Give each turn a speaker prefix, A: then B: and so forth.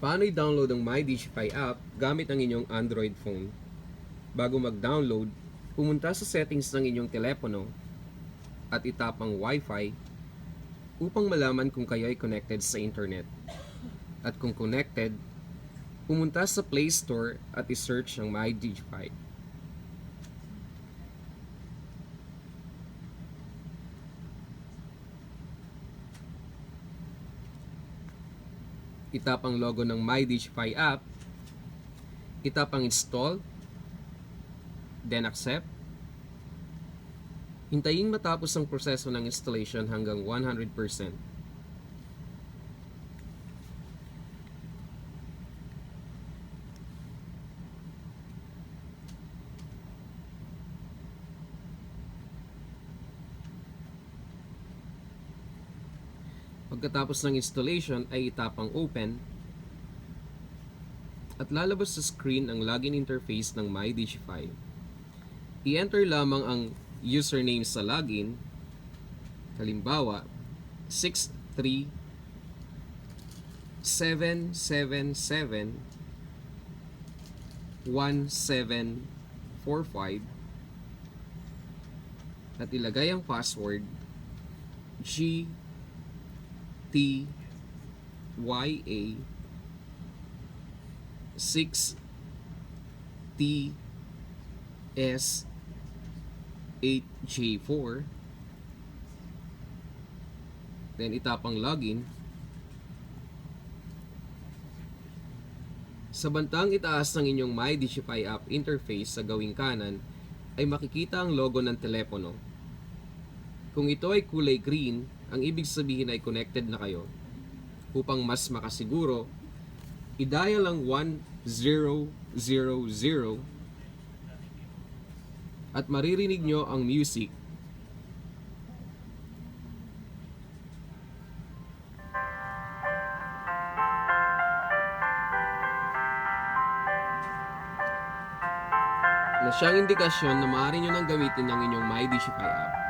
A: Paano i-download ang MyDigify app gamit ang inyong Android phone? Bago mag-download, pumunta sa settings ng inyong telepono at itap ang Wi-Fi upang malaman kung kayo ay connected sa internet. At kung connected, pumunta sa Play Store at i-search ang MyDigify. Itap ang logo ng MyDigify app, itap ang install, then accept. Hintayin matapos ang proseso ng installation hanggang 100%. Pagkatapos ng installation ay itap ang open at lalabas sa screen ang login interface ng MyDigify. I-enter lamang ang username sa login, halimbawa 637771745 at ilagay ang password GTYA6TS8J4, then itap ang login. Sa bantang itaas ng inyong MyDigify app interface sa gawing kanan ay makikita ang logo ng telepono. Kung ito ay kulay green, ang ibig sabihin ay connected na kayo. Upang mas makasiguro, i-dial ang 1000 at maririnig nyo ang music. Na siyang indikasyon na maaari nyo nang gamitin ang inyong MyDigify app.